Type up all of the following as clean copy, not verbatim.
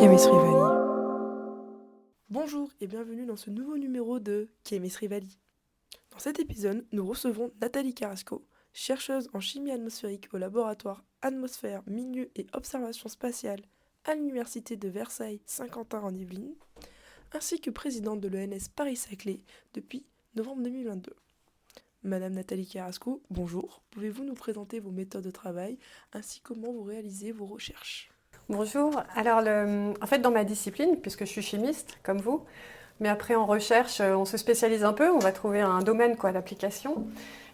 Chemistry Valley. Bonjour et bienvenue dans ce nouveau numéro de Chemistry Valley. Dans cet épisode, nous recevons Nathalie Carrasco, chercheuse en chimie atmosphérique au laboratoire Atmosphère, Milieu et Observation Spatiale à l'Université de Versailles-Saint-Quentin en Yvelines, ainsi que présidente de l'ENS Paris-Saclay depuis novembre 2022. Madame Nathalie Carrasco, bonjour. Pouvez-vous nous présenter vos méthodes de travail ainsi que comment vous réalisez vos recherches ? Bonjour. Alors, en fait, dans ma discipline, puisque je suis chimiste, comme vous, mais après en recherche, on se spécialise un peu, on va trouver un domaine d'application.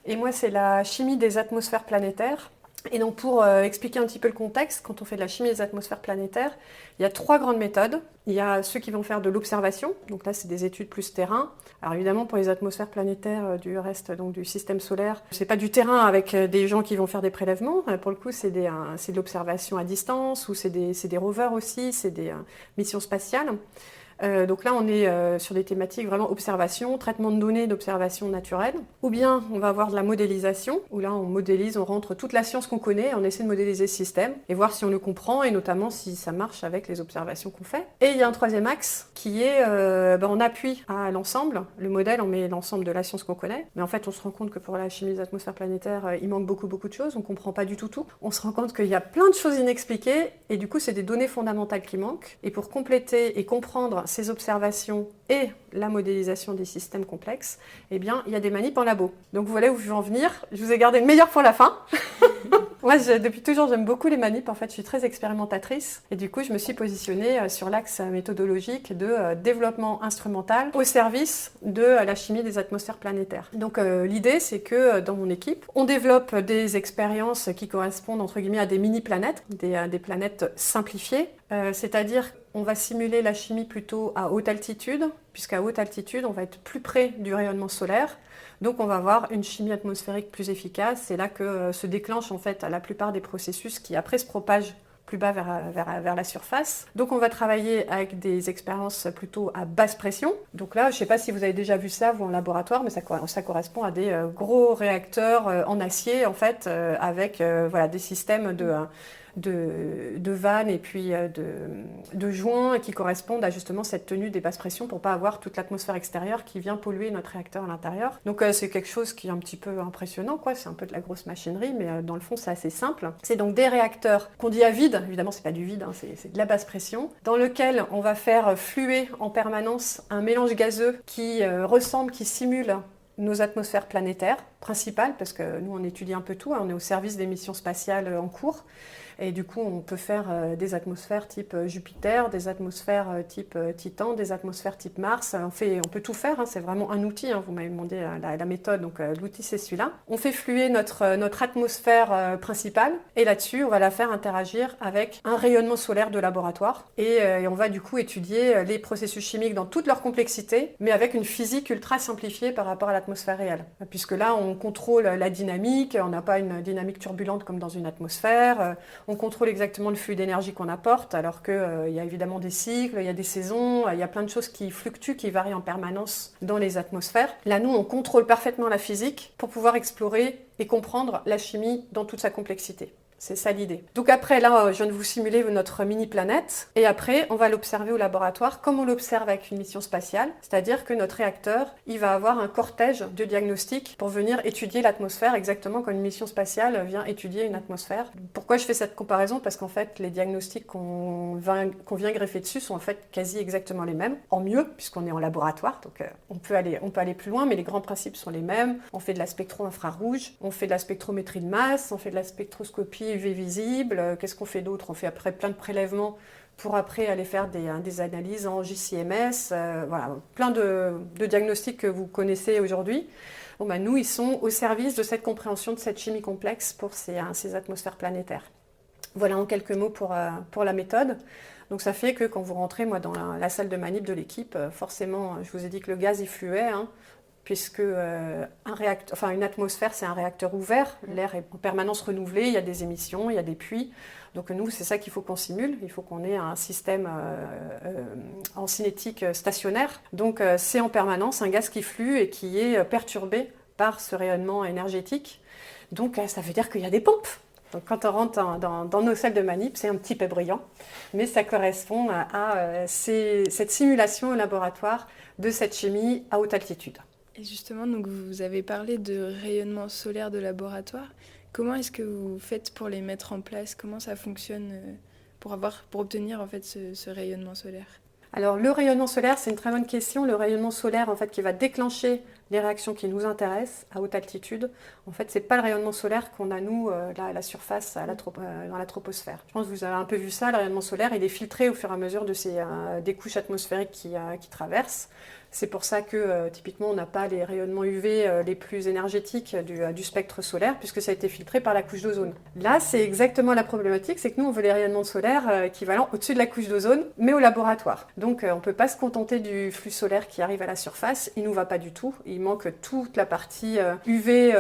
Et moi, c'est la chimie des atmosphères planétaires. Et donc, pour expliquer un petit peu le contexte, quand on fait de la chimie des atmosphères planétaires, il y a 3 grandes méthodes. Il y a ceux qui vont faire de l'observation, donc là, c'est des études plus terrain. Alors évidemment, pour les atmosphères planétaires du reste donc du système solaire, c'est pas du terrain avec des gens qui vont faire des prélèvements. Pour le coup, c'est de l'observation à distance, ou c'est des rovers aussi, c'est des missions spatiales. Donc là, on est sur des thématiques vraiment observation, traitement de données d'observation naturelle. Ou bien, on va avoir de la modélisation, où là, on modélise, on rentre toute la science qu'on connaît, on essaie de modéliser ce système et voir si on le comprend et notamment si ça marche avec les observations qu'on fait. Et il y a un troisième axe qui est on appuie à l'ensemble. Le modèle, on met l'ensemble de la science qu'on connaît. Mais en fait, on se rend compte que pour la chimie des atmosphères planétaires, il manque beaucoup de choses. On ne comprend pas du tout tout. On se rend compte qu'il y a plein de choses inexpliquées et du coup, c'est des données fondamentales qui manquent. Et pour compléter et comprendre ces observations et la modélisation des systèmes complexes, eh bien, il y a des manips en labo. Donc vous voyez où je veux en venir. Je vous ai gardé le meilleur pour la fin. Moi, depuis toujours, j'aime beaucoup les manips. En fait, je suis très expérimentatrice. Et du coup, je me suis positionnée sur l'axe méthodologique de développement instrumental au service de la chimie des atmosphères planétaires. Donc l'idée, c'est que dans mon équipe, on développe des expériences qui correspondent, entre guillemets, à des mini-planètes, des planètes simplifiées. C'est-à-dire qu'on va simuler la chimie plutôt à haute altitude, puisqu'à haute altitude, on va être plus près du rayonnement solaire. Donc on va avoir une chimie atmosphérique plus efficace. C'est là que se déclenchent en fait la plupart des processus qui après se propagent plus bas vers la surface. Donc on va travailler avec des expériences plutôt à basse pression. Donc là, je ne sais pas si vous avez déjà vu ça vous en laboratoire, mais ça correspond à des gros réacteurs en acier en fait, avec des systèmes de vannes et puis de joints qui correspondent à justement cette tenue des basses pressions pour ne pas avoir toute l'atmosphère extérieure qui vient polluer notre réacteur à l'intérieur. Donc c'est quelque chose qui est un petit peu impressionnant, quoi. C'est un peu de la grosse machinerie, mais dans le fond c'est assez simple. C'est donc des réacteurs qu'on dit à vide, évidemment c'est pas du vide, hein, c'est de la basse pression, dans lequel on va faire fluer en permanence un mélange gazeux qui simule nos atmosphères planétaires principales, parce que nous on étudie un peu tout, hein, on est au service des missions spatiales en cours. Et du coup, on peut faire des atmosphères type Jupiter, des atmosphères type Titan, des atmosphères type Mars. On peut tout faire, hein, c'est vraiment un outil. Hein, vous m'avez demandé la méthode, donc l'outil c'est celui-là. On fait fluer notre atmosphère principale et là-dessus, on va la faire interagir avec un rayonnement solaire de laboratoire. Et on va du coup étudier les processus chimiques dans toute leur complexité, mais avec une physique ultra simplifiée par rapport à l'atmosphère réelle. Puisque là, on contrôle la dynamique, on n'a pas une dynamique turbulente comme dans une atmosphère. On contrôle exactement le flux d'énergie qu'on apporte, alors qu'il y a évidemment des cycles, il y a des saisons, il y a plein de choses qui fluctuent, qui varient en permanence dans les atmosphères. Là, nous, on contrôle parfaitement la physique pour pouvoir explorer et comprendre la chimie dans toute sa complexité. C'est ça l'idée. Donc après, là, je viens de vous simuler notre mini-planète. Et après, on va l'observer au laboratoire comme on l'observe avec une mission spatiale. C'est-à-dire que notre réacteur, il va avoir un cortège de diagnostics pour venir étudier l'atmosphère exactement comme une mission spatiale vient étudier une atmosphère. Pourquoi je fais cette comparaison ? Parce qu'en fait, les diagnostics qu'on vient greffer dessus sont en fait quasi exactement les mêmes. En mieux, puisqu'on est en laboratoire. Donc on peut aller plus loin, mais les grands principes sont les mêmes. On fait de la spectro-infrarouge, on fait de la spectrométrie de masse, on fait de la spectroscopie UV visible, qu'est-ce qu'on fait d'autre ? On fait après plein de prélèvements pour après aller faire des analyses en JCMS, plein de diagnostics que vous connaissez aujourd'hui. Nous, ils sont au service de cette compréhension de cette chimie complexe pour ces atmosphères planétaires. Voilà en quelques mots pour la méthode. Donc ça fait que quand vous rentrez dans la salle de manip de l'équipe, forcément, je vous ai dit que le gaz il fluait, hein, puisque une atmosphère, c'est un réacteur ouvert, l'air est en permanence renouvelé, il y a des émissions, il y a des puits. Donc nous, c'est ça qu'il faut qu'on simule, il faut qu'on ait un système en cinétique stationnaire. Donc c'est en permanence un gaz qui flue et qui est perturbé par ce rayonnement énergétique. Donc ça veut dire qu'il y a des pompes. Donc quand on rentre dans nos salles de manip, c'est un petit peu brillant, mais ça correspond à cette simulation au laboratoire de cette chimie à haute altitude. Et justement, donc vous avez parlé de rayonnement solaire de laboratoire. Comment est-ce que vous faites pour les mettre en place? Comment ça fonctionne pour obtenir en fait ce rayonnement solaire? Alors le rayonnement solaire, c'est une très bonne question. Le rayonnement solaire, en fait, qui va déclencher les réactions qui nous intéressent à haute altitude, en fait, c'est pas le rayonnement solaire qu'on a nous là, à la surface, dans la troposphère. Je pense que vous avez un peu vu ça. Le rayonnement solaire, il est filtré au fur et à mesure des couches atmosphériques qui traversent. C'est pour ça que typiquement on n'a pas les rayonnements UV les plus énergétiques du spectre solaire, puisque ça a été filtré par la couche d'ozone. Là, c'est exactement la problématique, c'est que nous on veut les rayonnements solaires équivalents au-dessus de la couche d'ozone, mais au laboratoire. Donc on ne peut pas se contenter du flux solaire qui arrive à la surface, il ne nous va pas du tout. Il manque toute la partie UV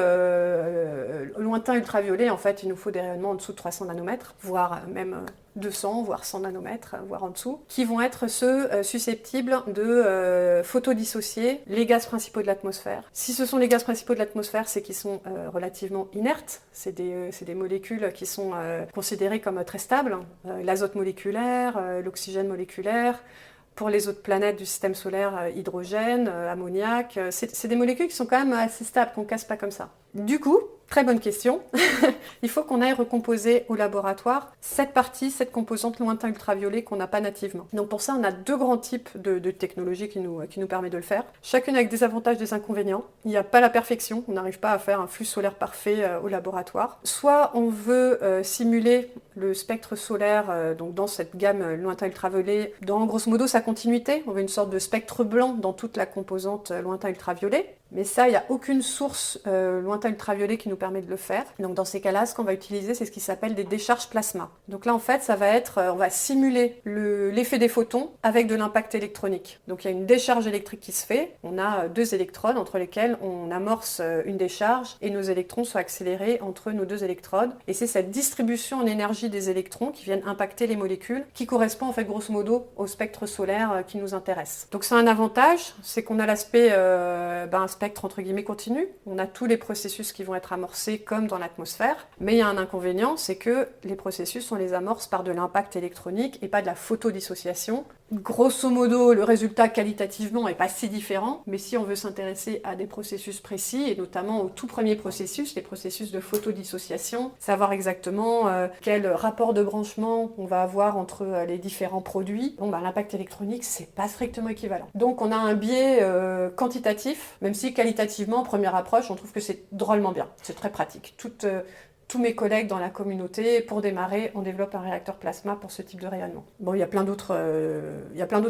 lointain ultraviolet. En fait, il nous faut des rayonnements en dessous de 300 nanomètres, voire même 200, voire 100 nanomètres, voire en dessous, qui vont être ceux susceptibles de photodissocier les gaz principaux de l'atmosphère. Si ce sont les gaz principaux de l'atmosphère, c'est qu'ils sont relativement inertes, c'est des molécules qui sont considérées comme très stables, l'azote moléculaire, l'oxygène moléculaire. Pour les autres planètes du système solaire, hydrogène, ammoniac, c'est des molécules qui sont quand même assez stables, qu'on ne casse pas comme ça. Du coup, très bonne question, il faut qu'on aille recomposer au laboratoire cette composante lointain ultraviolet qu'on n'a pas nativement. Donc pour ça, on a deux grands types de technologies qui nous permettent de le faire, chacune avec des avantages et des inconvénients. Il n'y a pas la perfection, on n'arrive pas à faire un flux solaire parfait au laboratoire. Soit on veut simuler le spectre solaire donc dans cette gamme lointain ultraviolet, dans grosso modo sa continuité, on veut une sorte de spectre blanc dans toute la composante lointain ultraviolet. Mais ça, il n'y a aucune source lointain ultraviolet qui nous permet de le faire. Donc dans ces cas-là, ce qu'on va utiliser, c'est ce qui s'appelle des décharges plasma. Donc là, en fait, ça va être, on va simuler l'effet des photons avec de l'impact électronique. Donc il y a une décharge électrique qui se fait. On a deux électrodes entre lesquelles on amorce une décharge et nos électrons sont accélérés entre nos deux électrodes. Et c'est cette distribution en énergie des électrons qui viennent impacter les molécules qui correspond en fait grosso modo au spectre solaire qui nous intéresse. Donc c'est un avantage, c'est qu'on a l'aspect spectre entre guillemets continu, on a tous les processus qui vont être amorcés comme dans l'atmosphère, mais il y a un inconvénient, c'est que les processus on les amorce par de l'impact électronique et pas de la photodissociation. Grosso modo, le résultat qualitativement n'est pas si différent, mais si on veut s'intéresser à des processus précis, et notamment au tout premier processus, les processus de photodissociation, savoir exactement quel rapport de branchement on va avoir entre les différents produits, l'impact électronique, c'est pas strictement équivalent. Donc on a un biais quantitatif, même si qualitativement, première approche, on trouve que c'est drôlement bien, c'est très pratique. Tous mes collègues dans la communauté, pour démarrer, on développe un réacteur plasma pour ce type de rayonnement. Bon, il y a plein d'autres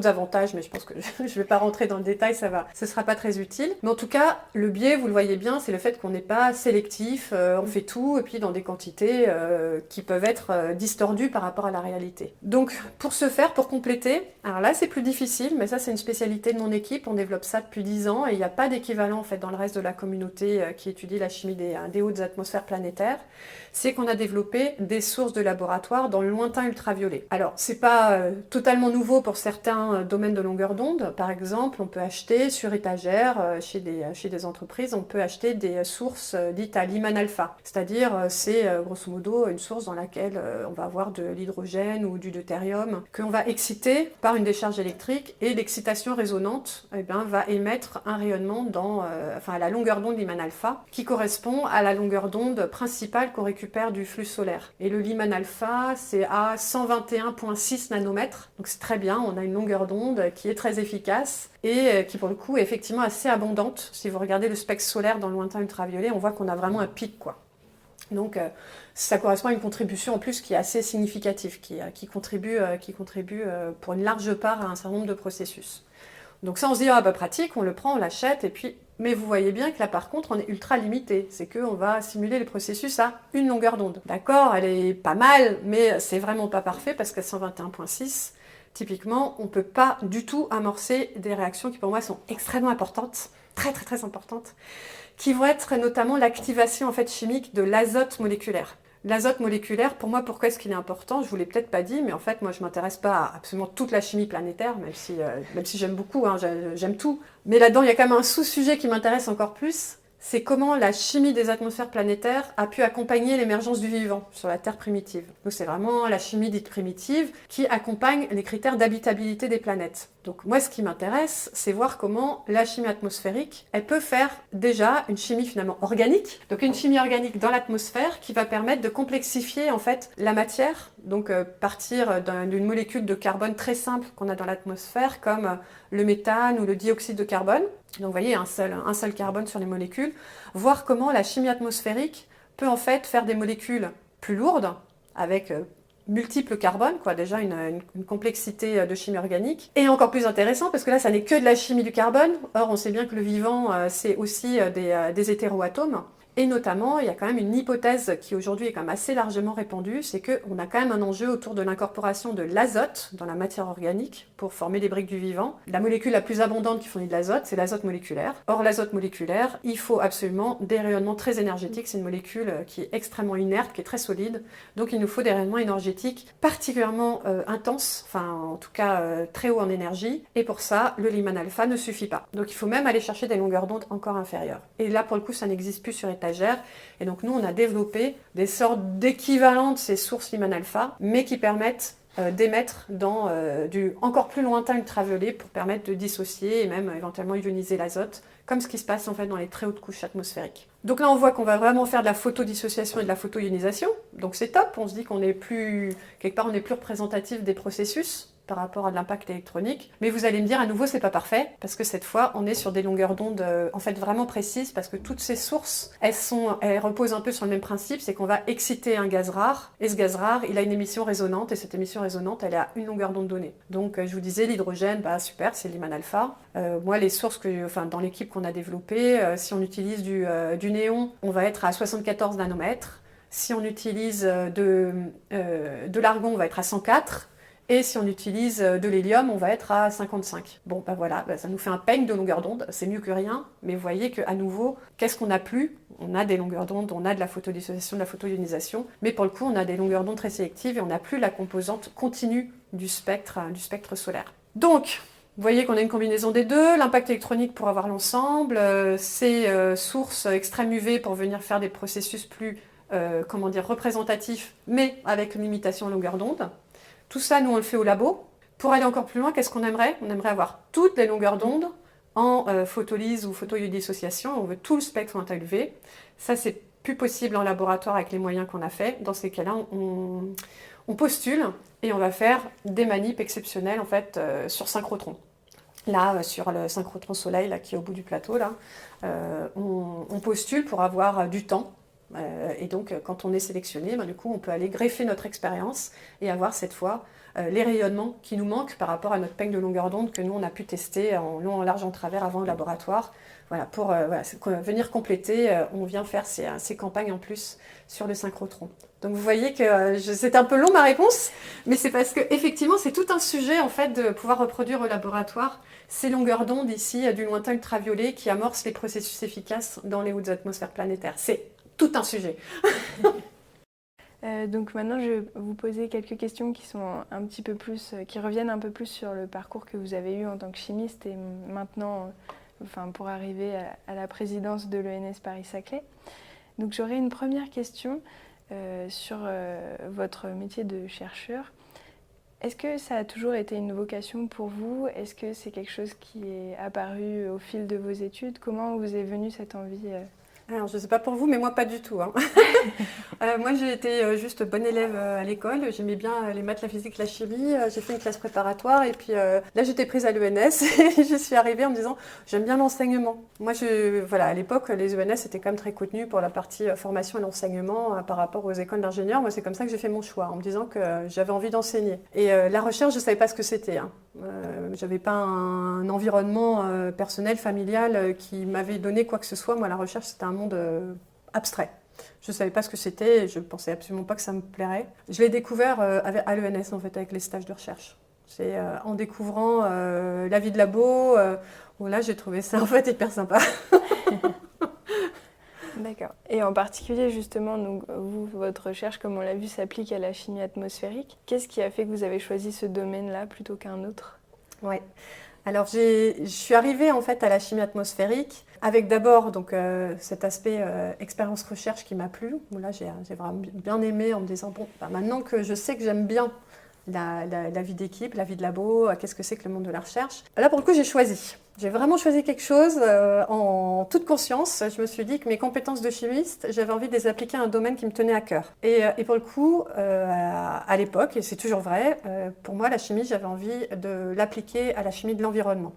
avantages, mais je pense que je ne vais pas rentrer dans le détail, ce sera pas très utile. Mais en tout cas, le biais, vous le voyez bien, c'est le fait qu'on n'est pas sélectif, on fait tout, et puis dans des quantités qui peuvent être distordues par rapport à la réalité. Donc, pour ce faire, pour compléter, alors là, c'est plus difficile, mais ça, c'est une spécialité de mon équipe, on développe ça depuis 10 ans, et il n'y a pas d'équivalent, en fait, dans le reste de la communauté qui étudie la chimie des hautes atmosphères planétaires. C'est qu'on a développé des sources de laboratoire dans le lointain ultraviolet. Alors, c'est pas totalement nouveau pour certains domaines de longueur d'onde. Par exemple, on peut acheter sur étagère, chez des entreprises, on peut acheter des sources dites à Lyman alpha. C'est-à-dire, c'est grosso modo une source dans laquelle on va avoir de l'hydrogène ou du deutérium qu'on va exciter par une décharge électrique et l'excitation résonante va émettre un rayonnement à la longueur d'onde Lyman alpha qui correspond à la longueur d'onde principale qu'on récupère du flux solaire. Et le Lyman alpha, c'est à 121,6 nanomètres. Donc c'est très bien, on a une longueur d'onde qui est très efficace et qui pour le coup est effectivement assez abondante. Si vous regardez le spectre solaire dans le lointain ultraviolet, on voit qu'on a vraiment un pic, quoi. Donc ça correspond à une contribution en plus qui est assez significative, qui contribue pour une large part à un certain nombre de processus. Donc ça on se dit, pratique, on le prend, on l'achète, et puis... Mais vous voyez bien que là par contre on est ultra limité, c'est qu'on va simuler les processus à une longueur d'onde. D'accord, elle est pas mal, mais c'est vraiment pas parfait parce qu'à 121,6, typiquement, on peut pas du tout amorcer des réactions qui pour moi sont extrêmement importantes, très très très importantes, qui vont être notamment l'activation en fait chimique de l'azote moléculaire. L'azote moléculaire, pour moi, pourquoi est-ce qu'il est important? Je vous l'ai peut-être pas dit, mais en fait, moi, je m'intéresse pas à absolument toute la chimie planétaire, même si j'aime beaucoup, j'aime tout. Mais là-dedans, il y a quand même un sous-sujet qui m'intéresse encore plus, c'est comment la chimie des atmosphères planétaires a pu accompagner l'émergence du vivant sur la Terre primitive. Donc c'est vraiment la chimie dite primitive qui accompagne les critères d'habitabilité des planètes. Donc moi ce qui m'intéresse, c'est voir comment la chimie atmosphérique, elle peut faire déjà une chimie finalement organique. Donc une chimie organique dans l'atmosphère qui va permettre de complexifier en fait la matière. Donc partir d'une molécule de carbone très simple qu'on a dans l'atmosphère comme le méthane ou le dioxyde de carbone. Donc vous voyez, un seul carbone sur les molécules. Voir comment la chimie atmosphérique peut en fait faire des molécules plus lourdes avec multiples carbones, quoi, déjà une complexité de chimie organique. Et encore plus intéressant, parce que là, ça n'est que de la chimie du carbone. Or, on sait bien que le vivant, c'est aussi des hétéroatomes. Et notamment, il y a quand même une hypothèse qui aujourd'hui est quand même assez largement répandue, c'est qu'on a quand même un enjeu autour de l'incorporation de l'azote dans la matière organique pour former les briques du vivant. La molécule la plus abondante qui fournit de l'azote, c'est l'azote moléculaire. Or, l'azote moléculaire, il faut absolument des rayonnements très énergétiques. C'est une molécule qui est extrêmement inerte, qui est très solide. Donc, il nous faut des rayonnements énergétiques particulièrement intenses, enfin en tout cas très haut en énergie. Et pour ça, le Lyman alpha ne suffit pas. Donc, il faut même aller chercher des longueurs d'onde encore inférieures. Et là, pour le coup, ça n'existe plus sur étagère. Et donc nous, on a développé des sortes d'équivalents de ces sources Lyman alpha, mais qui permettent d'émettre dans du encore plus lointain ultraviolet pour permettre de dissocier et même éventuellement ioniser l'azote, comme ce qui se passe en fait dans les très hautes couches atmosphériques. Donc là, on voit qu'on va vraiment faire de la photodissociation et de la photoionisation. Donc c'est top, on se dit qu'on est plus, quelque part, on est plus représentatif des processus par rapport à de l'impact électronique. Mais vous allez me dire, à nouveau, c'est pas parfait, parce que cette fois, on est sur des longueurs d'onde en fait vraiment précises, parce que toutes ces sources, elles reposent un peu sur le même principe, c'est qu'on va exciter un gaz rare, et ce gaz rare, il a une émission résonante, et cette émission résonante, elle est à une longueur d'onde donnée. Donc, je vous disais, l'hydrogène, bah super, c'est Lyman alpha. Moi, les sources dans l'équipe qu'on a développée, si on utilise du néon, on va être à 74 nanomètres. Si on utilise de l'argon, on va être à 104. Et si on utilise de l'hélium, on va être à 55. Bon, ben voilà, ça nous fait un peigne de longueur d'onde, c'est mieux que rien, mais vous voyez qu'à nouveau, qu'est-ce qu'on n'a plus? On a des longueurs d'onde, on a de la photodissociation, de la photoionisation, mais pour le coup, on a des longueurs d'onde très sélectives et on n'a plus la composante continue du spectre solaire. Donc, vous voyez qu'on a une combinaison des deux, l'impact électronique pour avoir l'ensemble, ces sources extrêmes UV pour venir faire des processus plus, représentatifs, mais avec une limitation en longueur d'onde. Tout ça, nous, on le fait au labo. Pour aller encore plus loin, qu'est-ce qu'on aimerait? On aimerait avoir toutes les longueurs d'onde en photolyse ou photoiodissociation. On veut tout le spectre anti-UV. Ça, c'est plus possible en laboratoire avec les moyens qu'on a fait. Dans ces cas-là, on postule et on va faire des manips exceptionnelles en fait, sur synchrotron. Là, sur le synchrotron soleil là, qui est au bout du plateau, là, on postule pour avoir du temps. Et donc, quand on est sélectionné, du coup, on peut aller greffer notre expérience et avoir cette fois les rayonnements qui nous manquent par rapport à notre peigne de longueur d'onde que nous, on a pu tester en long, en large, en travers avant au laboratoire. Voilà, pour venir compléter, on vient faire ces campagnes en plus sur le synchrotron. Donc vous voyez que c'est un peu long ma réponse, mais c'est parce que effectivement c'est tout un sujet en fait de pouvoir reproduire au laboratoire ces longueurs d'onde ici du lointain ultraviolet qui amorcent les processus efficaces dans les hautes atmosphères planétaires. C'est tout un sujet. Donc maintenant, je vais vous poser quelques questions qui sont un petit peu plus, qui reviennent un peu plus sur le parcours que vous avez eu en tant que chimiste et maintenant, pour arriver à la présidence de l'ENS Paris-Saclay. Donc j'aurais une première question sur votre métier de chercheur. Est-ce que ça a toujours été une vocation pour vous? Est-ce que c'est quelque chose qui est apparu au fil de vos études? Comment vous est venue cette envie Alors, je ne sais pas pour vous, mais moi, pas du tout. Hein. Moi, j'ai été juste bonne élève à l'école. J'aimais bien les maths, la physique, la chimie. J'ai fait une classe préparatoire. Et puis là, j'étais prise à l'ENS. Et je suis arrivée en me disant, j'aime bien l'enseignement. Moi, à l'époque, les ENS étaient quand même très contenus pour la partie formation et l'enseignement par rapport aux écoles d'ingénieurs. Moi, c'est comme ça que j'ai fait mon choix, en me disant que j'avais envie d'enseigner. Et la recherche, je ne savais pas ce que c'était. Hein. Je n'avais pas un environnement personnel, familial qui m'avait donné quoi que ce soit. Moi, la recherche, c'était un monde abstrait. Je ne savais pas ce que c'était et je ne pensais absolument pas que ça me plairait. Je l'ai découvert à l'ENS, en fait, avec les stages de recherche. C'est en découvrant la vie de labo, où là, j'ai trouvé ça en fait hyper sympa. D'accord. Et en particulier, justement, donc, votre recherche, comme on l'a vu, s'applique à la chimie atmosphérique. Qu'est-ce qui a fait que vous avez choisi ce domaine-là plutôt qu'un autre? Ouais. Alors, je suis arrivée en fait à la chimie atmosphérique avec d'abord donc, cet aspect expérience recherche qui m'a plu, où là j'ai vraiment bien aimé en me disant, bon, bah, maintenant que je sais que j'aime bien la vie d'équipe, la vie de labo, qu'est-ce que c'est que le monde de la recherche. Là, pour le coup, j'ai choisi. J'ai vraiment choisi quelque chose en toute conscience. Je me suis dit que mes compétences de chimiste, j'avais envie de les appliquer à un domaine qui me tenait à cœur. Et pour le coup, à l'époque, et c'est toujours vrai, pour moi, la chimie, j'avais envie de l'appliquer à la chimie de l'environnement.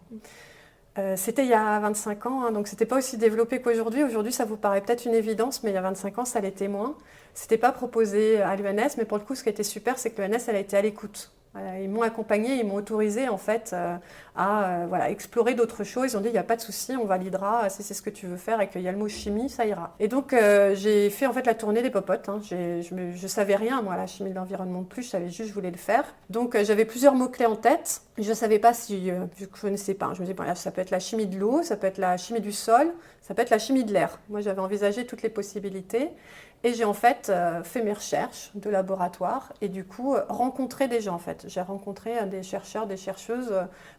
C'était il y a 25 ans, hein, donc c'était pas aussi développé qu'aujourd'hui. Aujourd'hui, ça vous paraît peut-être une évidence, mais il y a 25 ans, ça l'était moins. C'était pas proposé à l'UNS, mais pour le coup, ce qui était super, c'est que l'UNS, elle a été à l'écoute. Ils m'ont accompagnée, ils m'ont autorisé en fait à explorer d'autres choses. Ils ont dit il n'y a pas de souci, on validera si c'est ce que tu veux faire et qu'il y a le mot chimie, ça ira. Et donc j'ai fait en fait la tournée des popotes. Hein. Je savais rien moi, la chimie de l'environnement de plus, je savais juste je voulais le faire. Donc j'avais plusieurs mots clés en tête. Je savais pas si je connaissais pas. Je me disais bon, là, ça peut être la chimie de l'eau, ça peut être la chimie du sol, ça peut être la chimie de l'air. Moi j'avais envisagé toutes les possibilités. Et j'ai en fait fait mes recherches de laboratoire et du coup rencontré des gens en fait. J'ai rencontré des chercheurs, des chercheuses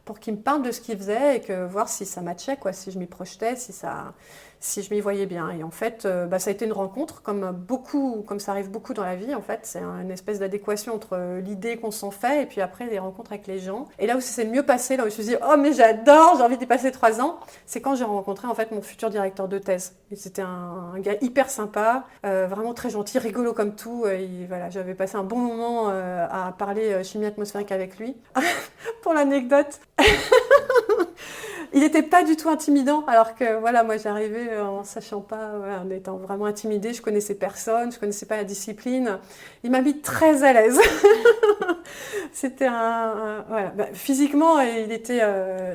pour qu'ils me parlent de ce qu'ils faisaient et que voir si ça matchait, quoi, si je m'y projetais, si je m'y voyais bien. Et en fait, ça a été une rencontre comme ça arrive beaucoup dans la vie en fait. C'est une espèce d'adéquation entre l'idée qu'on s'en fait et puis après les rencontres avec les gens. Et là où ça s'est le mieux passé, là où je me suis dit oh mais j'adore, j'ai envie d'y passer 3 ans, c'est quand j'ai rencontré en fait mon futur directeur de thèse. Et c'était un gars hyper sympa. Vraiment très gentil, rigolo comme tout. Voilà, j'avais passé un bon moment à parler chimie atmosphérique avec lui. Pour l'anecdote, il n'était pas du tout intimidant, alors que voilà, moi j'arrivais en sachant pas, en étant vraiment intimidée, je connaissais personne, je connaissais pas la discipline. Il m'a mis très à l'aise. C'était voilà. Physiquement, il était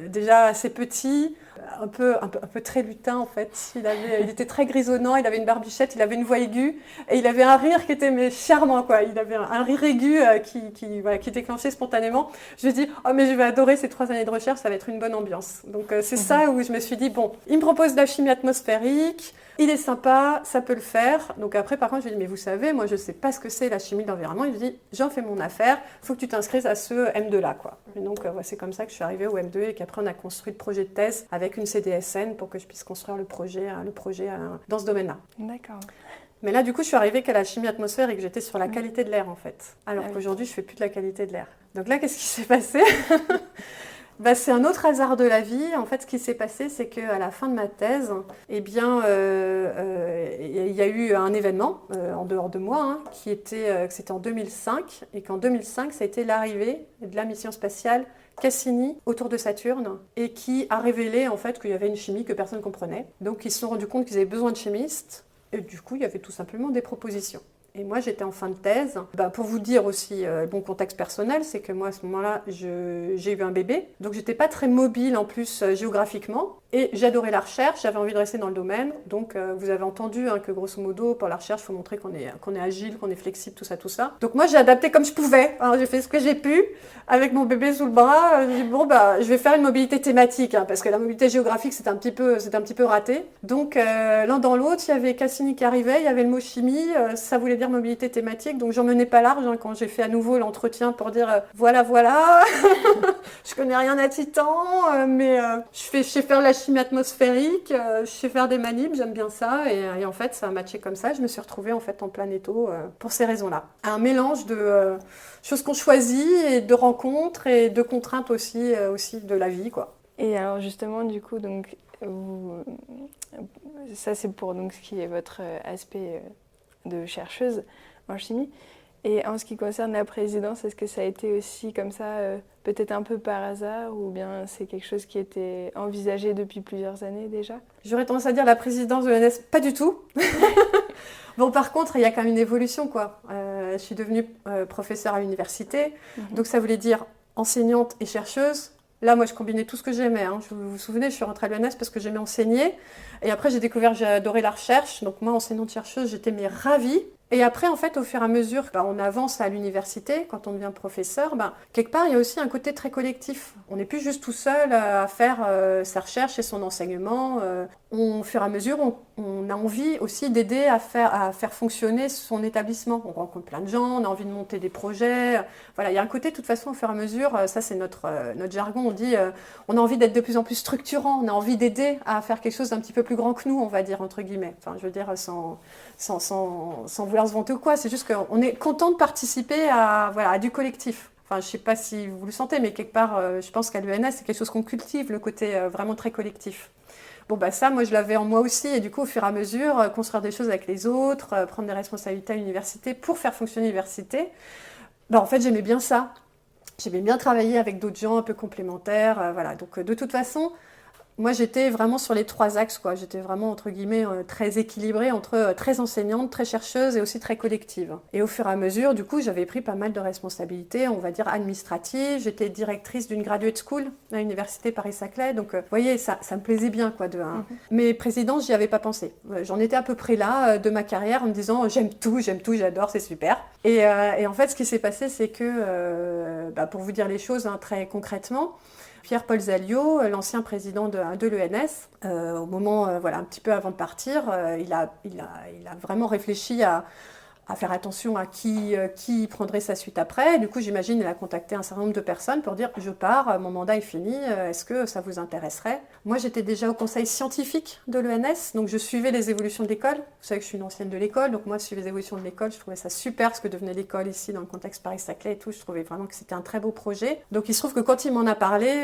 déjà assez petit. Un peu très lutin en fait. Il était très grisonnant, il avait une barbichette, il avait une voix aiguë et il avait un rire qui était charmant quoi. Il avait un rire aigu qui déclenchait spontanément. Je me dis oh mais je vais adorer ces 3 années de recherche, ça va être une bonne ambiance. Donc c'est ça où je me suis dit bon, il me propose de la chimie atmosphérique, il est sympa, ça peut le faire. Donc après par contre je lui ai dit mais vous savez, moi je sais pas ce que c'est la chimie de l'environnement. Il me dit j'en fais mon affaire, faut que tu t'inscrives à ce M2 là quoi. Et donc c'est comme ça que je suis arrivée au M2 et qu'après on a construit le projet de thèse avec une CDSN pour que je puisse construire le projet dans ce domaine-là. D'accord. Mais là, du coup, je suis arrivée qu'à la chimie atmosphérique et que j'étais sur la qualité de l'air, en fait. Alors qu'aujourd'hui, je ne fais plus de la qualité de l'air. Donc là, qu'est-ce qui s'est passé ? C'est un autre hasard de la vie. En fait, ce qui s'est passé, c'est qu'à la fin de ma thèse, il y a eu un événement, en dehors de moi, que c'était en 2005, et qu'en 2005, ça a été l'arrivée de la mission spatiale Cassini autour de Saturne et qui a révélé en fait qu'il y avait une chimie que personne ne comprenait. Donc ils se sont rendus compte qu'ils avaient besoin de chimistes et du coup il y avait tout simplement des propositions. Et moi, j'étais en fin de thèse. Pour vous dire aussi, bon contexte personnel, c'est que moi, à ce moment-là, j'ai eu un bébé. Donc, j'étais pas très mobile en plus géographiquement. Et j'adorais la recherche, j'avais envie de rester dans le domaine. Donc, vous avez entendu que grosso modo, pour la recherche, il faut montrer qu'on est agile, qu'on est flexible, tout ça, tout ça. Donc, moi, j'ai adapté comme je pouvais. Alors, j'ai fait ce que j'ai pu. Avec mon bébé sous le bras, j'ai dit, je vais faire une mobilité thématique, parce que la mobilité géographique, c'était un petit peu raté. Donc, l'un dans l'autre, il y avait Cassini qui arrivait, il y avait le mot chimie, ça voulait dire mobilité thématique. Donc, j'en menais pas large quand j'ai fait à nouveau l'entretien pour dire, voilà, je connais rien à Titan, mais je sais faire la chimie atmosphérique, je sais faire des manips, j'aime bien ça. Et en fait, ça a matché comme ça. Je me suis retrouvée en fait en plein étau pour ces raisons-là. Un mélange de choses qu'on choisit et de rencontres et de contraintes aussi de la vie, quoi. Et alors justement, du coup, donc, ça c'est pour donc, ce qui est votre aspect de chercheuse en chimie. Et en ce qui concerne la présidence, est-ce que ça a été aussi comme ça, peut-être un peu par hasard, ou bien c'est quelque chose qui était envisagé depuis plusieurs années déjà ? J'aurais tendance à dire la présidence de l'ENS, pas du tout. Bon, par contre, il y a quand même une évolution, quoi. Je suis devenue professeure à l'université, donc ça voulait dire enseignante et chercheuse. Là, moi, je combinais tout ce que j'aimais. Vous vous souvenez, je suis rentrée à l'ENS parce que j'aimais enseigner. Et après, j'ai adorais la recherche. Donc moi, enseignante-chercheuse, j'étais ravie. Et après, en fait, au fur et à mesure, on avance à l'université, quand on devient professeur, quelque part, il y a aussi un côté très collectif. On n'est plus juste tout seul à faire sa recherche et son enseignement. Au fur et à mesure, on a envie aussi d'aider à faire fonctionner son établissement. On rencontre plein de gens, on a envie de monter des projets. Voilà, il y a un côté, de toute façon, au fur et à mesure, ça c'est notre jargon, on dit, on a envie d'être de plus en plus structurant, on a envie d'aider à faire quelque chose d'un petit peu plus grand que nous, on va dire, entre guillemets. Enfin, je veux dire, sans vouloir se vanter ou quoi, c'est juste qu'on est content de participer à du collectif. Enfin, je ne sais pas si vous le sentez, mais quelque part, je pense qu'à l'ENS, c'est quelque chose qu'on cultive, le côté vraiment très collectif. Bon, ça, moi, je l'avais en moi aussi, et du coup, au fur et à mesure, construire des choses avec les autres, prendre des responsabilités à l'université pour faire fonctionner l'université, en fait, j'aimais bien ça. J'aimais bien travailler avec d'autres gens un peu complémentaires, voilà. Donc, de toute façon, moi, j'étais vraiment sur les 3 axes, quoi. J'étais vraiment, entre guillemets, très équilibrée entre très enseignante, très chercheuse et aussi très collective. Et au fur et à mesure, du coup, j'avais pris pas mal de responsabilités, on va dire administratives. J'étais directrice d'une graduate school à l'université Paris-Saclay. Donc, vous voyez, ça me plaisait bien, quoi. Mais présidence, j'y avais pas pensé. J'en étais à peu près là de ma carrière en me disant j'aime tout, j'adore, c'est super. Et en fait, ce qui s'est passé, c'est que, pour vous dire les choses très concrètement, Pierre-Paul Zaliot, l'ancien président de l'ENS, au moment, un petit peu avant de partir, il a vraiment réfléchi à faire attention à qui prendrait sa suite après. Du coup, j'imagine qu'il a contacté un certain nombre de personnes pour dire « je pars, mon mandat est fini, est-ce que ça vous intéresserait ?» Moi, j'étais déjà au conseil scientifique de l'ENS, donc je suivais les évolutions de l'école. Vous savez que je suis une ancienne de l'école, donc moi, je suivais les évolutions de l'école. Je trouvais ça super, ce que devenait l'école ici, dans le contexte Paris-Saclay et tout. Je trouvais vraiment que c'était un très beau projet. Donc, il se trouve que quand il m'en a parlé,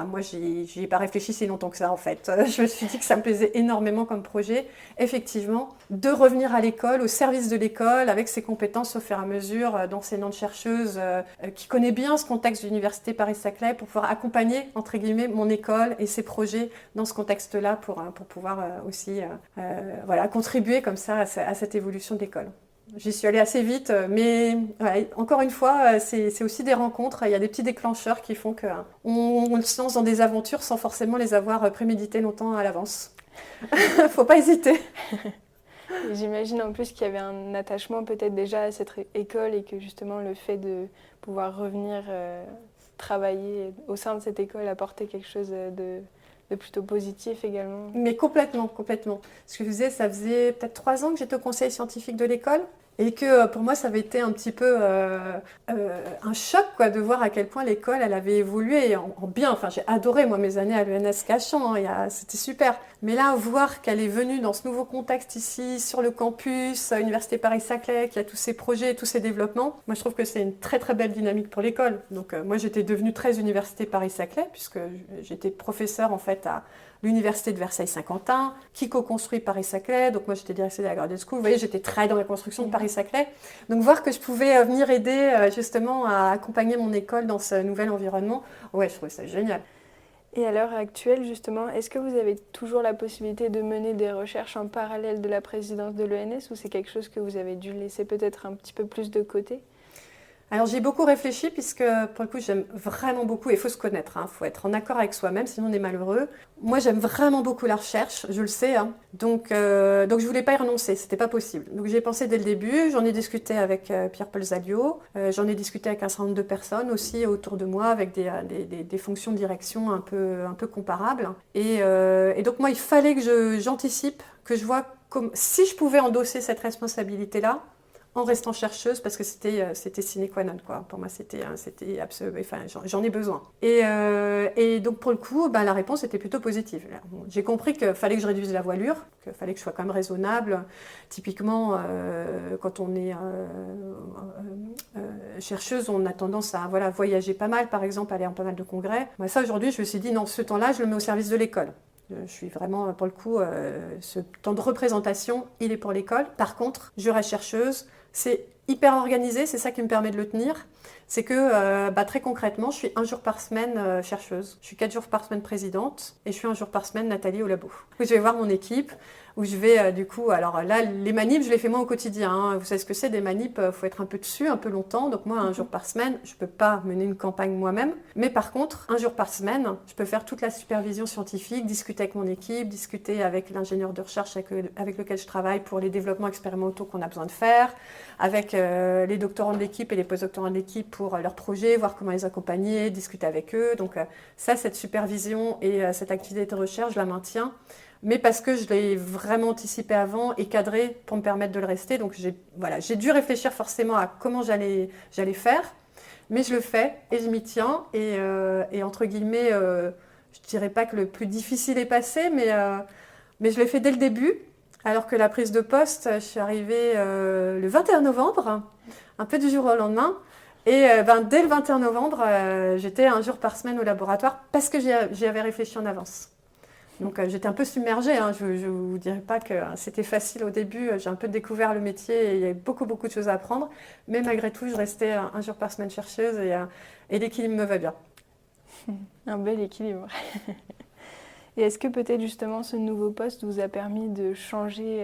moi, j'y ai pas réfléchi si longtemps que ça, en fait. Je me suis dit que ça me plaisait énormément comme projet, effectivement, de revenir à l'école, au service de l'école, avec ses compétences au fur et à mesure d'enseignante-chercheuse qui connaît bien ce contexte de l'université Paris-Saclay pour pouvoir accompagner, entre guillemets, mon école et ses projets dans ce contexte-là pour pouvoir aussi contribuer comme ça à cette évolution de l'école. J'y suis allée assez vite, mais encore une fois, c'est aussi des rencontres. Il y a des petits déclencheurs qui font qu'on se lance dans des aventures sans forcément les avoir préméditées longtemps à l'avance. Faut pas hésiter. Et j'imagine en plus qu'il y avait un attachement peut-être déjà à cette école et que justement le fait de pouvoir revenir travailler au sein de cette école apportait quelque chose de plutôt positif également. Mais complètement. Ce que je disais, ça faisait peut-être 3 ans que j'étais au conseil scientifique de l'école. Et que pour moi, ça avait été un petit peu un choc de voir à quel point l'école, elle avait évolué en bien. Enfin, j'ai adoré, moi, mes années à l'ENS Cachan, c'était super. Mais là, voir qu'elle est venue dans ce nouveau contexte ici, sur le campus, à l'Université Paris-Saclay, qu'il y a tous ces projets, tous ces développements, moi, je trouve que c'est une très, très belle dynamique pour l'école. Donc, moi, j'étais devenue très Université Paris-Saclay, puisque j'étais professeure, en fait, à l'université de Versailles-Saint-Quentin, qui co-construit Paris-Saclay. Donc moi, j'étais directrice de la Graduate School. Vous voyez, j'étais très dans la construction de Paris-Saclay. Donc voir que je pouvais venir aider justement à accompagner mon école dans ce nouvel environnement, ouais, je trouvais ça génial. Et à l'heure actuelle, justement, est-ce que vous avez toujours la possibilité de mener des recherches en parallèle de la présidence de l'ENS ou c'est quelque chose que vous avez dû laisser peut-être un petit peu plus de côté ? Alors j'ai beaucoup réfléchi puisque pour le coup j'aime vraiment beaucoup, et il faut se connaître, il faut être en accord avec soi-même sinon on est malheureux. Moi j'aime vraiment beaucoup la recherche, je le sais, donc je voulais pas y renoncer, c'était pas possible. Donc j'ai pensé dès le début, j'en ai discuté avec Pierre-Paul Zaliot, j'en ai discuté avec un certain nombre de personnes aussi autour de moi avec des fonctions de direction un peu comparables. Et donc moi il fallait que j'anticipe, que je vois si je pouvais endosser cette responsabilité-là, en restant chercheuse, parce que c'était sine qua non, quoi. Pour moi, c'était absolument... Enfin, j'en ai besoin. Et donc, pour le coup, la réponse était plutôt positive. J'ai compris qu'il fallait que je réduise la voilure, qu'il fallait que je sois quand même raisonnable. Typiquement, quand on est chercheuse, on a tendance à voyager pas mal, par exemple, aller en pas mal de congrès. Ça, aujourd'hui, je me suis dit, non, ce temps-là, je le mets au service de l'école. Je suis vraiment, pour le coup, ce temps de représentation, il est pour l'école. Par contre, je reste chercheuse, c'est hyper organisé, c'est ça qui me permet de le tenir. C'est que très concrètement, je suis 1 jour par semaine chercheuse, je suis 4 jours par semaine présidente et je suis 1 jour par semaine Nathalie au labo. Où je vais voir mon équipe, où je vais alors là, les manips, je les fais moi au quotidien. Hein. Vous savez ce que c'est des manips, il faut être un peu dessus, un peu longtemps. Donc moi, 1 jour par semaine, je ne peux pas mener une campagne moi-même. Mais par contre, 1 jour par semaine, je peux faire toute la supervision scientifique, discuter avec mon équipe, discuter avec l'ingénieur de recherche avec lequel je travaille pour les développements expérimentaux qu'on a besoin de faire, avec les doctorants de l'équipe et les postdoctorants de l'équipe pour leurs projets, voir comment les accompagner, discuter avec eux. Donc ça, cette supervision et cette activité de recherche, je la maintiens. Mais parce que je l'ai vraiment anticipé avant et cadré pour me permettre de le rester. Donc j'ai dû réfléchir forcément à comment j'allais faire, mais je le fais et je m'y tiens. Et entre guillemets, je ne dirais pas que le plus difficile est passé, mais je l'ai fait dès le début. Alors que la prise de poste, je suis arrivée le 21 novembre, un peu du jour au lendemain. Et dès le 21 novembre, j'étais 1 jour par semaine au laboratoire parce que j'y avais réfléchi en avance. Donc j'étais un peu submergée, hein. Je ne vous dirais pas que c'était facile au début, j'ai un peu découvert le métier et il y avait beaucoup de choses à apprendre, mais malgré tout je restais 1 jour par semaine chercheuse et l'équilibre me va bien. Un bel équilibre. Et est-ce que peut-être justement ce nouveau poste vous a permis de changer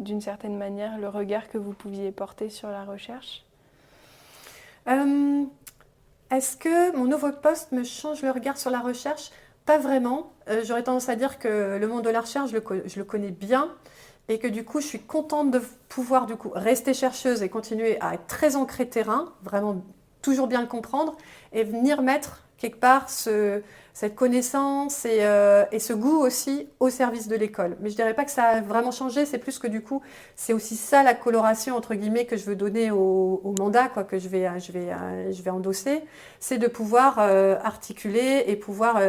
d'une certaine manière le regard que vous pouviez porter sur la recherche ? Est-ce que mon nouveau poste me change le regard sur la recherche ? Pas vraiment. J'aurais tendance à dire que le monde de la recherche, je le connais bien et que du coup, je suis contente de pouvoir du coup rester chercheuse et continuer à être très ancrée terrain, vraiment toujours bien le comprendre et venir mettre quelque part cette connaissance et ce goût aussi au service de l'école. Mais je dirais pas que ça a vraiment changé, c'est plus que du coup, c'est aussi ça la coloration entre guillemets que je veux donner au mandat quoi, que je vais endosser, c'est de pouvoir articuler et pouvoir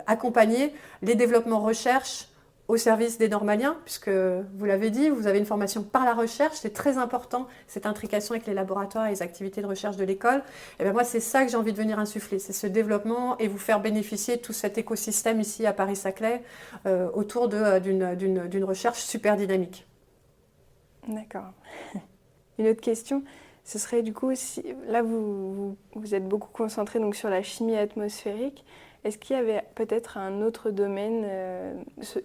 accompagner les développements recherche au service des normaliens, puisque vous l'avez dit, vous avez une formation par la recherche, c'est très important, cette intrication avec les laboratoires et les activités de recherche de l'école. Et bien moi, c'est ça que j'ai envie de venir insuffler, c'est ce développement et vous faire bénéficier de tout cet écosystème ici à Paris-Saclay autour d'une recherche super dynamique. D'accord. Une autre question, ce serait du coup, là vous êtes beaucoup concentré donc, sur la chimie atmosphérique. Est-ce qu'il y avait peut-être un autre domaine,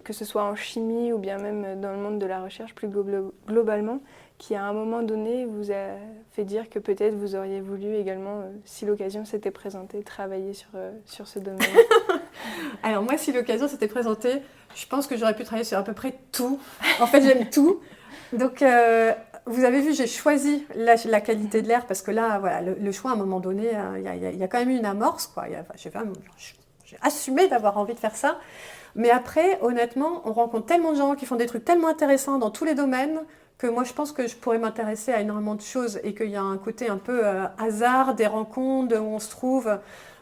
que ce soit en chimie ou bien même dans le monde de la recherche plus globalement, qui à un moment donné vous a fait dire que peut-être vous auriez voulu également, si l'occasion s'était présentée, travailler sur ce domaine ? Alors moi, si l'occasion s'était présentée, je pense que j'aurais pu travailler sur à peu près tout. En fait, j'aime tout. Donc, vous avez vu, j'ai choisi la qualité de l'air parce que là, voilà, le choix, à un moment donné, il y a quand même eu une amorce, quoi. J'ai assumé d'avoir envie de faire ça. Mais après, honnêtement, on rencontre tellement de gens qui font des trucs tellement intéressants dans tous les domaines que moi, je pense que je pourrais m'intéresser à énormément de choses et qu'il y a un côté un peu hasard, des rencontres où on se trouve.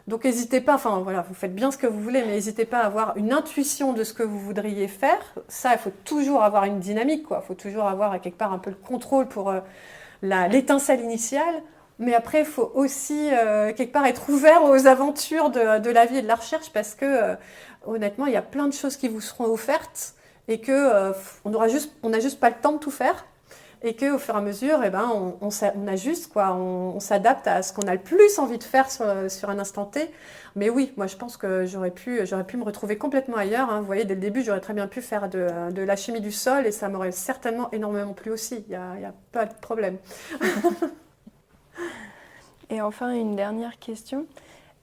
Donc, n'hésitez pas, enfin voilà, vous faites bien ce que vous voulez, mais n'hésitez pas à avoir une intuition de ce que vous voudriez faire. Ça, il faut toujours avoir une dynamique, quoi. Il faut toujours avoir quelque part un peu le contrôle pour l'étincelle initiale. Mais après, il faut aussi, quelque part, être ouvert aux aventures de la vie et de la recherche parce que, honnêtement, il y a plein de choses qui vous seront offertes et qu'on n'a juste pas le temps de tout faire et qu'au fur et à mesure, on ajuste, quoi, on s'adapte à ce qu'on a le plus envie de faire sur un instant T. Mais oui, moi, je pense que j'aurais pu me retrouver complètement ailleurs. Hein. Vous voyez, dès le début, j'aurais très bien pu faire de la chimie du sol et ça m'aurait certainement énormément plu aussi. Il n'y a pas de problème. Et enfin, une dernière question.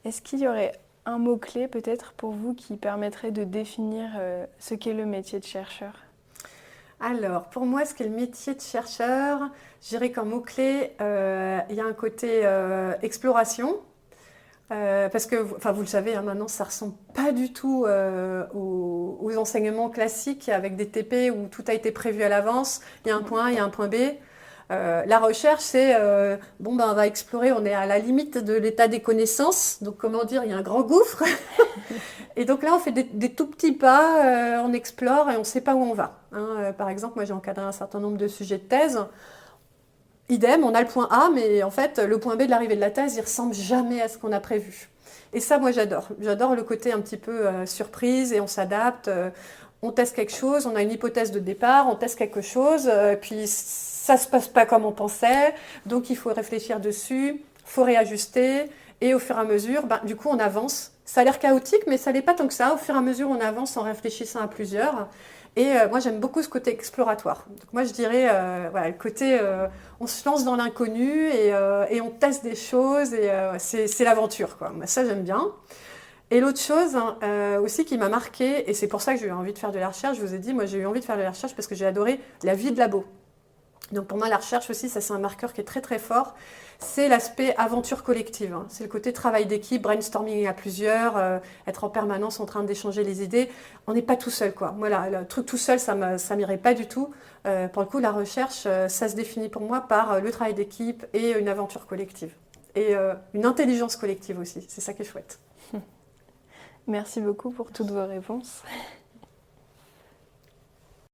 Est-ce qu'il y aurait un mot-clé peut-être pour vous qui permettrait de définir ce qu'est le métier de chercheur ? Alors, pour moi, ce qu'est le métier de chercheur, je dirais qu'en mot-clé, il y a un côté exploration. Parce que, vous le savez, hein, maintenant, ça ne ressemble pas du tout aux enseignements classiques avec des TP où tout a été prévu à l'avance. Il y a un point A, il y a un point B. La recherche, c'est, on va explorer, on est à la limite de l'état des connaissances, donc comment dire, il y a un grand gouffre. Et donc là, on fait des tout petits pas, on explore et on ne sait pas où on va. Hein. Par exemple, moi j'ai encadré un certain nombre de sujets de thèse. Idem, on a le point A, mais en fait, le point B de l'arrivée de la thèse, il ne ressemble jamais à ce qu'on a prévu. Et ça, moi, j'adore. J'adore le côté un petit peu surprise et on s'adapte. on teste quelque chose, on a une hypothèse de départ, on teste quelque chose, puis ça ne se passe pas comme on pensait, donc il faut réfléchir dessus, il faut réajuster, et au fur et à mesure, du coup on avance. Ça a l'air chaotique, mais ça l'est pas tant que ça. Au fur et à mesure, on avance en réfléchissant à plusieurs. Et moi, j'aime beaucoup ce côté exploratoire. Donc moi, je dirais, voilà, le côté, on se lance dans l'inconnu et on teste des choses, et c'est l'aventure, quoi. Moi, ça, j'aime bien. Et l'autre chose aussi qui m'a marquée, et c'est pour ça que j'ai eu envie de faire de la recherche, je vous ai dit, moi j'ai eu envie de faire de la recherche parce que j'ai adoré la vie de labo. Donc pour moi la recherche aussi, ça c'est un marqueur qui est très très fort, c'est l'aspect aventure collective, hein. C'est le côté travail d'équipe, brainstorming à plusieurs, être en permanence en train d'échanger les idées. On n'est pas tout seul, quoi. Moi le truc tout seul, ça m'irait pas du tout. Pour le coup la recherche, ça se définit pour moi par le travail d'équipe et une aventure collective. Et une intelligence collective aussi, c'est ça qui est chouette. Merci beaucoup pour toutes vos réponses.